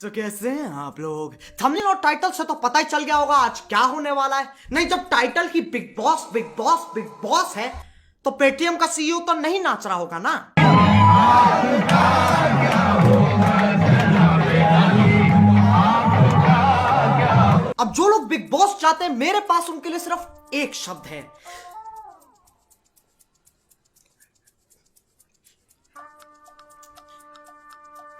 तो कैसे हैं आप लोग? थंबनेल और टाइटल से तो पता ही चल गया होगा आज क्या होने वाला है। नहीं, जब टाइटल ही Big Boss Big Boss Big Boss है तो पेटीएम का सीईओ तो नहीं नाच रहा होगा ना। अब जो लोग बिग बॉस चाहते हैं मेरे पास उनके लिए सिर्फ एक शब्द है,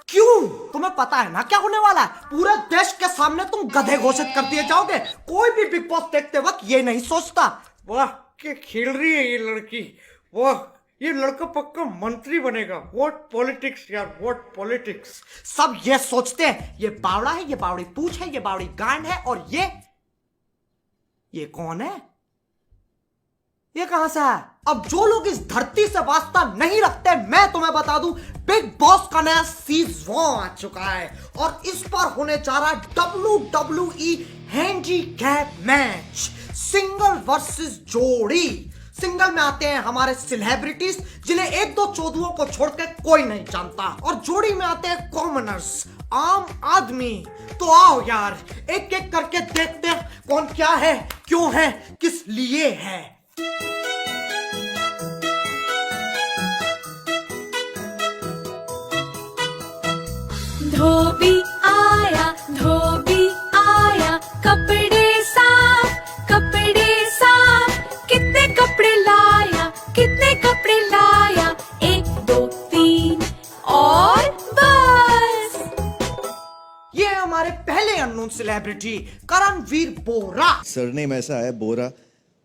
क्यों? तुम्हें पता है ना क्या होने वाला है? पूरे देश के सामने तुम गधे घोषित कर दिए जाओगे। कोई भी बिग बॉस देखते वक्त ये नहीं सोचता वाह क्या खेल रही है ये लड़की, वाह ये लड़का पक्का मंत्री बनेगा। व्हाट पॉलिटिक्स यार, व्हाट पॉलिटिक्स। सब ये सोचते हैं ये बावड़ा है, ये बावड़ी पूंछ है, ये बावड़ी गांड है, और ये कौन है? ये कहां से है? अब जो लोग इस धरती से वास्ता नहीं रखते, मैं तुम्हें बता दूं बिग बॉस का नया सीजन आ चुका है और इस पर होने जा रहा WWE handicap match, single versus जोड़ी। सिंगल में आते हैं हमारे सेलिब्रिटीज जिन्हें एक दो चौधुओं को छोड़कर कोई नहीं जानता, और जोड़ी में आते हैं कॉमनर्स, आम आदमी। तो आओ यार एक एक करके देखते हैं कौन क्या है, क्यों है, किस लिए है। धोबी आया कपड़े साफ कितने कपड़े लाया 1 2 3 और बस। ये है हमारे पहले अननोन सेलिब्रिटी करणवीर बोरा। सरनेम ऐसा है बोरा,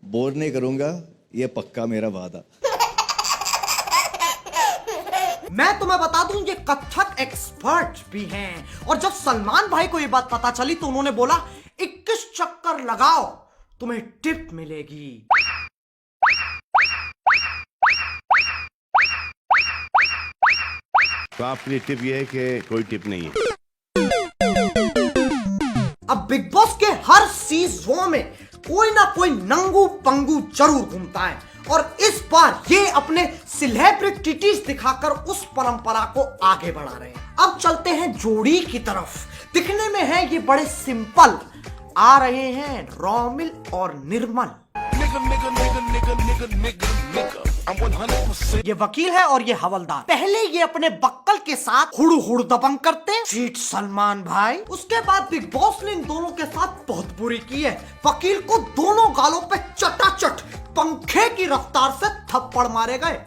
बोर नहीं करूंगा ये पक्का मेरा वादा। मैं तुम्हें बता दूं ये कथक एक्सपर्ट भी हैं, और जब सलमान भाई को ये बात पता चली तो उन्होंने बोला 21 चक्कर लगाओ तुम्हें टिप मिलेगी। तो आपके लिए टिप ये है कि कोई टिप नहीं है। अब बिग बॉस के हर सीजन में कोई ना कोई नंगू पंगू जरूर घूमता है, और इस बार ये अपने सेलिब्रिटीज दिखाकर उस परंपरा को आगे बढ़ा रहे हैं। अब चलते हैं जोड़ी की तरफ। दिखने में है ये बड़े सिंपल, आ रहे हैं रोमिल और निर्मल। ये वकील है और ये हवलदार। पहले ये अपने बक्कल के साथ हुड़ हुड़ दबंग करते, चीट सलमान भाई। उसके बाद बिग बॉस ने इन दोनों के साथ बहुत बुरी की है। वकील को दोनों गालों पे चटाचट पंखे की रफ्तार से थप्पड़ मारे गए।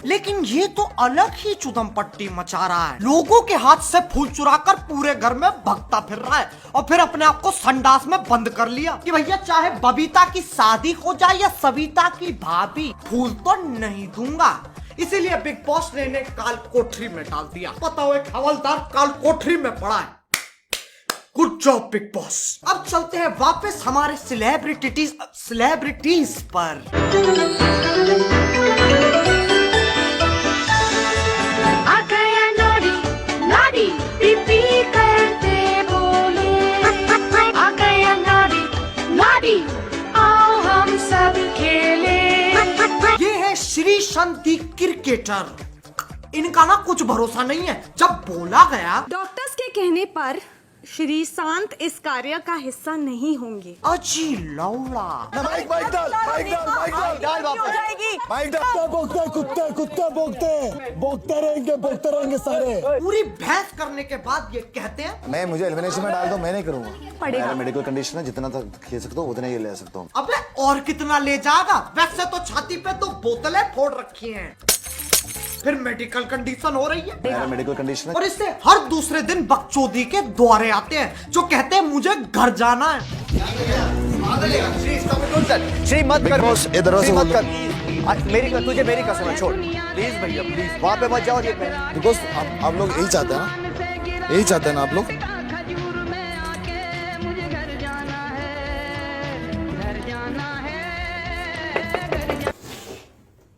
लेकिन ये तो अलग ही चुदम पट्टी मचा रहा है। लोगों के हाथ से फूल चुराकर पूरे घर में भगता फिर रहा है, और फिर अपने आप को संडास में बंद कर लिया कि भैया चाहे बबीता की शादी हो जाए या सविता की भाभी, फूल तो नहीं दूंगा। इसीलिए बिग बॉस ने इन्हें काल कोठरी में डाल दिया। पता हो एक हवलदार काल कोठरी में पड़ा है। Good job big boss. अब चलते हैं वापस हमारे सेलिब्रिटीज पर। श्री शांति क्रिकेटर, इनका ना कुछ भरोसा नहीं है। जब बोला गया डॉक्टर्स के कहने पर श्री शांत इस कार्य का हिस्सा नहीं होंगे। अजी लौड़ा भोगते रहेंगे सारे। पूरी बहस करने के बाद ये कहते हैं मैं मुझे एलिमिनेशन में डाल दो, मैं नहीं करूंगा। मेरा मेडिकल कंडीशन है, जितना तक खेल सकता हूँ उतना ही ले सकता हूँ। अबे और कितना ले जाएगा? वैसे तो छाती पे 2 बोतलें फोड़ रखी हैं, फिर मेडिकल कंडीशन हो रही है। मेरा मेडिकल कंडीशन है। और इससे हर दूसरे दिन बकचोदी के द्वारे आते हैं जो कहते हैं मुझे घर जाना है। श्री मत कर, इधर से मत कर। तुझे मेरी कसम है, छोड़ प्लीज भैया प्लीज, वहाँ पे मत जाओ। बिकॉज आप लोग यही चाहते हैं ना, यही चाहते हैं ना आप लोग।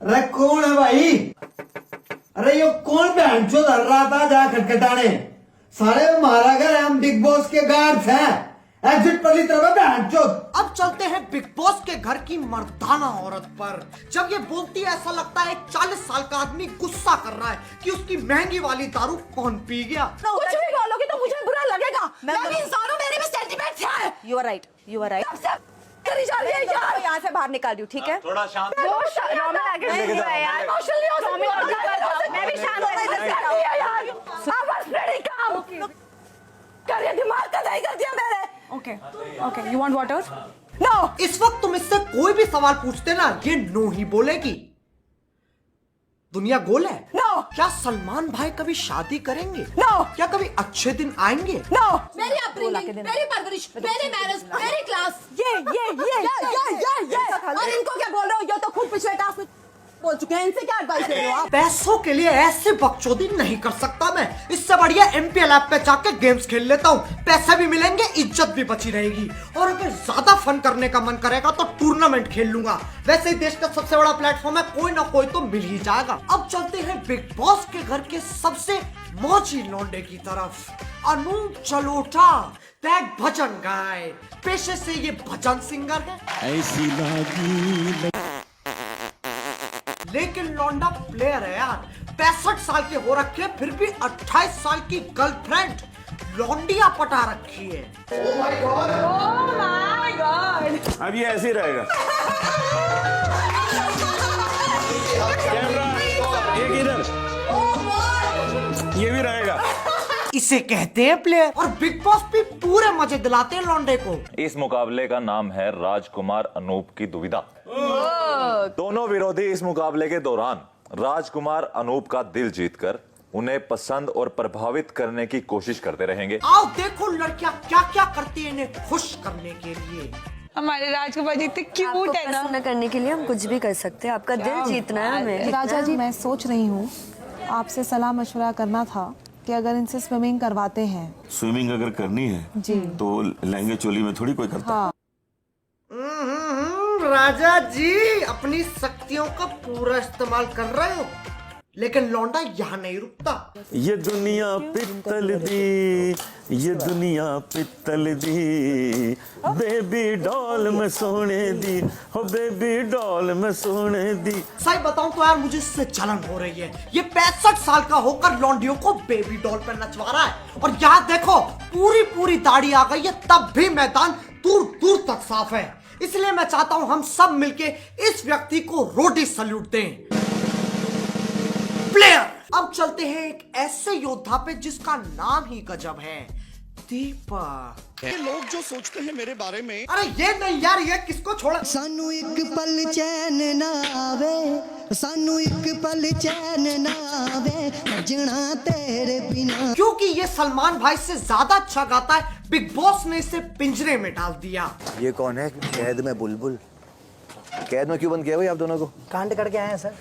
अरे कौन है भाई? अरे ये कौन बहन चो धर रहा था जा खटखटाने? सारे हमारा घर है, हम बिग बॉस के गार्ड्स हैं। एग्जिट पर तरफ बहन चो। अब चलते हैं बिग बॉस के घर की मर्दाना औरत पर। जब ये बोलती है ऐसा लगता है एक 40 साल का आदमी गुस्सा कर रहा है कि उसकी महंगी वाली दारू कौन पी गया। कुछ भी बोलोगे तो मुझे बुरा लगेगा। मैं भी इंसान हूँ, मेरे भी सेंटिमेंट्स हैं। You are right, you are right। करी जा रही है यार। यहाँ से बाहर निकाल रही हूँ, ठीक है? थोड़ा शांत। मैं भी शांत करिए, दिमाग का नहीं कर दिया मैंने। Okay, okay. You want water? No। इस वक्त तुम इससे कोई भी सवाल पूछते ना, ये नो ही बोलेगी। दुनिया गोल है। No। क्या सलमान भाई कभी शादी करेंगे? No। क्या कभी अच्छे दिन आएंगे? No। मेरी अपब्रिंगिंग, मेरी परवरिश, मेरी मैनर्स, मेरी क्लास। ये और इनको क्या बोल रहे हो? ये तो खुद पिछले टास्क में बोल चुके हैं, इनसे क्या एडवाइस दे रहे हो आप? पैसों के लिए ऐसे बकचोदी नहीं कर सकता मैं। इससे बढ़िया MPL ऐप पे जाके गेम्स खेल लेता हूँ। पैसे भी मिलेंगे, इज्जत भी बची रहेगी। और अगर ज्यादा फन करने का मन करेगा तो टूर्नामेंट खेल लूंगा। वैसे ही देश का सबसे बड़ा प्लेटफॉर्म है, कोई ना कोई तो मिल ही जाएगा। अब चलते हैं बिग बॉस के घर के सबसे मौजी लौंडे की तरफ। अनूप जलोटा, दैट भजन गाय। पेशे से ये भजन सिंगर है, ऐसी लागी लेकिन लौंडा प्लेयर है यार। 65 साल के हो रखे, फिर भी 28 साल की गर्लफ्रेंड लौंडिया पटा रखी है। अब ये ऐसे ही रहेगा। कैमरा एक इधर, ये भी रहेगा। इसे कहते हैं प्लेयर। और बिग बॉस भी पूरे मजे दिलाते हैं लौंडे को। इस मुकाबले का नाम है राजकुमार अनूप की दुविधा। दोनों विरोधी इस मुकाबले के दौरान राजकुमार अनूप का दिल जीतकर उन्हें पसंद और प्रभावित करने की कोशिश करते रहेंगे। आओ देखो लड़कियां क्या क्या करती है इन्हें खुश करने के लिए। हमारे राजकुमार जी इतने क्यूट है ना। प्रसन्न करने के लिए हम कुछ भी कर सकते हैं। आपका दिल जीतना है हमें। राजा जी, मैं सोच रही हूँ आपसे सलाह मशवरा करना था कि अगर इनसे स्विमिंग करवाते हैं। स्विमिंग अगर करनी है जी तो लहंगे चोली में थोड़ी कोई करता। हाँ। राजा जी अपनी शक्तियों का पूरा इस्तेमाल कर रहे हो, लेकिन लौंडा यहाँ नहीं रुकता। ये दुनिया पित्तल दी, ये दुनिया पित्तल दी, बेबी डॉल में सोने दी, हो बेबी डॉल में सोने दी। सही बताऊं तो यार मुझे इससे जलन हो रही है। ये 65 साल का होकर लौंडियों को बेबी डॉल पर नचवा रहा है। और यहाँ देखो पूरी दाढ़ी आ गई है, तब भी मैदान दूर दूर तक साफ है। इसलिए मैं चाहता हूं हम सब मिलके इस व्यक्ति को रोटी सल्यूट दें। प्लेयर। अब चलते हैं एक ऐसे योद्धा पे जिसका नाम ही गजब है, दीपक। ये लोग जो सोचते हैं मेरे बारे में। अरे ये नहीं यार, ये किसको छोड़ा। सानू एक पल चैन ना आवे, सानू एक पल चैन ना आवे, भजना तेरे बिना। क्योंकि ये सलमान भाई से ज्यादा अच्छा गाता है, बिग बॉस ने इसे पिंजरे में डाल दिया। ये कौन है? कैद में बुलबुल। कैद में क्यों बंद किया भाई आप दोनों को? कांड करके आए हैं सर।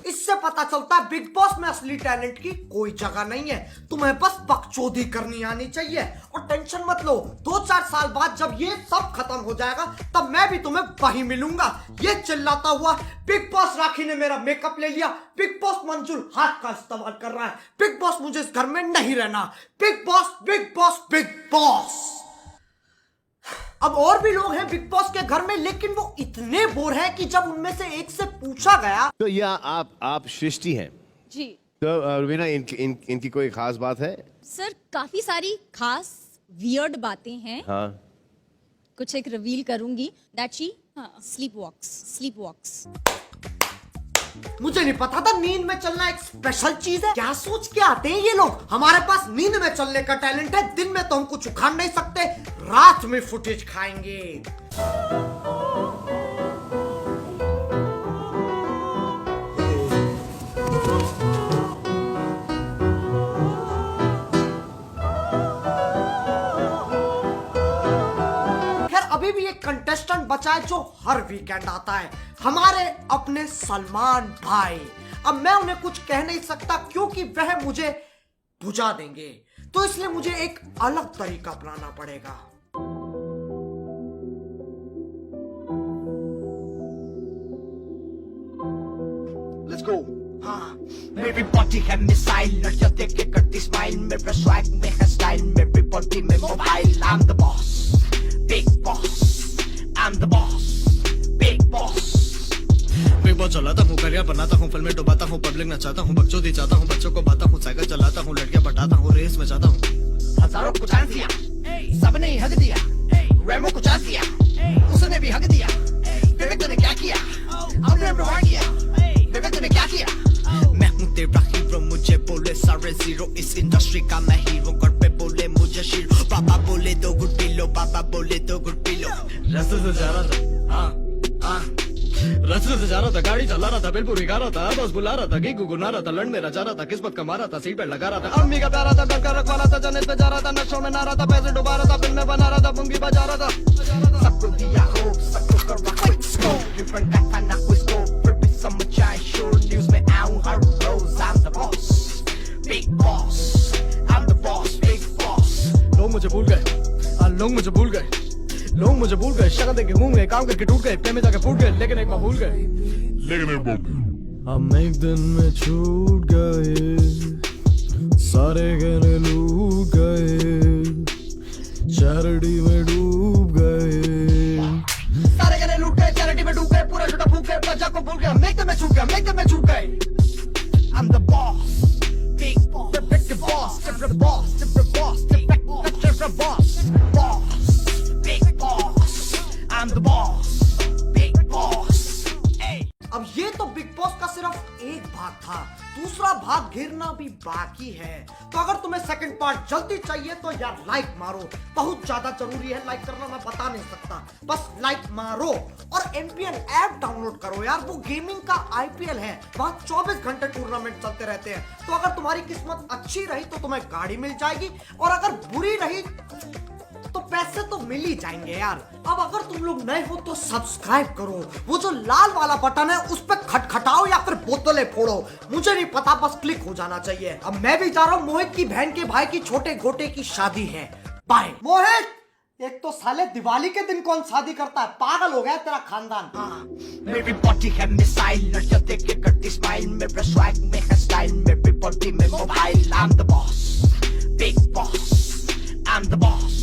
इससे पता चलता है बिग बॉस में असली टैलेंट की कोई जगह नहीं है। तुम्हें बस बकचोदी करनी आनी चाहिए। और टेंशन मत लो, 2-4 साल बाद जब ये सब खत्म हो जाएगा तब मैं भी तुम्हें वही मिलूंगा। ये चिल्लाता हुआ बिग बॉस राखी ने मेरा मेकअप ले लिया, बिग बॉस मंजुल हाथ का इस्तेमाल कर रहा है, बिग बॉस मुझे इस घर में नहीं रहना, big Boss Big Boss Big boss. अब और भी लोग हैं बिग बॉस के घर में, लेकिन वो इतने बोर हैं कि जब उनमें से एक से पूछा गया तो या आप सृष्टि हैं जी तो रुबीना, इनकी कोई खास बात है? सर, काफी सारी खास वियर्ड बातें हैं। हाँ, कुछ एक रिवील करूंगी। दैट शी स्लीप वॉक्स। मुझे नहीं पता था नींद में चलना एक स्पेशल चीज है। क्या सोच के आते हैं ये लोग। हमारे पास नींद में चलने का टैलेंट है, दिन में तो हम कुछ उखाड़ नहीं सकते, रात में फुटेज खाएंगे। अभी भी एक कंटेस्टेंट बचा है जो हर वीकेंड आता है, हमारे अपने सलमान भाई। अब मैं उन्हें कुछ कह नहीं सकता क्योंकि वह मुझे बुझा देंगे, तो इसलिए मुझे एक अलग तरीका अपनाना पड़ेगा। Let's go. हाँ, मेरी बॉडी है मिसाइल, लड़कियां देख के करती स्माइल, मेरे स्वैग में है स्टाइल, मेरी बॉडी में mobile. I'm the boss, big boss, I'm the boss, big boss। Big boss चलाता हूँ, करियर बनाता हूँ, फिल्में डुबाता हूँ, पब्लिक नचाता हूँ, बकचोदी चाहता हूँ, बच्चों को बाता हूँ, साइकिल चलाता हूँ, लड़कियां पटाता हूँ, रेस में जाता हूँ। हजारों को चांस दिया, सबने ही हक दिया, रेमो को चांस दिया, उसने भी हक दिया। विवेक ने क्या किया? हमने प्रवाह किया। विवेक ने क्या किया? मैं हूँ तेरा हीरो, मुझे बोले सारे जीरो, इस इंडस्ट्री का मैं हीरो, घर पे बोले मुझे शीरो, पापा बोले दो गुड पी लो, पापा बोले दो गुड पी लो। रास्ते से जा रहा था, रास्ते से जा रहा था, गाड़ी चला रहा था, बिल पूरी गा रहा था, बस बुला रहा था, गीगू गुना रहा था, लंड मेरा जा रहा था, किस्मत कमा रहा था, सीट बेल्ट लगा रहा था, अम्मी का प्यारा था, घर का रखवाला था, जन्नत पे जा रहा था, नशों में ना रहा था, पैसे डुबा रहा था, फिल्में बना रहा था, पुंगी बजा रहा था। सबको दिया हो, सबको करवा क्विक स्कोर, डिफरेंट का खाना कोई स्कोर, फिर भी समझ आए शोर, न्यूज़ में आऊं हर रोज। I'm the boss, big boss, I'm the boss, big boss। लोग मुझे भूल गए, लोग मुझे भूल गए, लोग मुझे भूल गए, शक्ल देख के घूम गए, काम करके टूट गए, पे में जाके फूट गए, लेकिन एक बार भूल गए, हम एक दिन में छूट गए, सारे गहने लूट गए, चैरिटी में डूब गए, सारे गहने लूट गए, चैरिटी में डूब गए, पूरा झूठा फूक गए, प्रजा को भूल गए, मेक में छूट गए, मेक में छूट गए। I'm the boss, big boss, the boss, the boss, the boss, the boss, boss, big boss, I'm the boss, big boss। अब ये तो बिग बॉस का सिर्फ एक भाग था, दूसरा भाग घिरना भी बाकी है। तो अगर तुम्हें सेकंड पार्ट जल्दी चाहिए तो यार लाइक मारो, बहुत ज्यादा जरूरी है लाइक करना, मैं बता नहीं सकता, बस लाइक मारो। और एमपीएल ऐप डाउनलोड करो यार, वो गेमिंग का आईपीएल है, वहां 24 घंटे टूर्नामेंट चलते रहते हैं। तो अगर तुम्हारी किस्मत अच्छी रही तो तुम्हें गाड़ी मिल जाएगी, और अगर बुरी रही तो पैसे तो मिल ही जाएंगे यार। अब अगर तुम लोग नए हो तो सब्सक्राइब करो, वो जो लाल वाला बटन है उस पर खटखटाओ या फिर बोतलें फोड़ो, मुझे नहीं पता, बस क्लिक हो जाना चाहिए। अब मैं भी जा रहा हूँ, मोहित की बहन के भाई की छोटे गोटे की शादी है, बाय। मोहित, एक तो साले दिवाली के दिन कौन शादी करता है, पागल हो गया तेरा खानदान। मेरी बॉडी है मिसाइल, लड़कियां देख के करती स्माइल, मेरे स्वैग में है स्टाइल, मेरी बॉडी में mobile. I'm the boss, big boss, I'm the boss।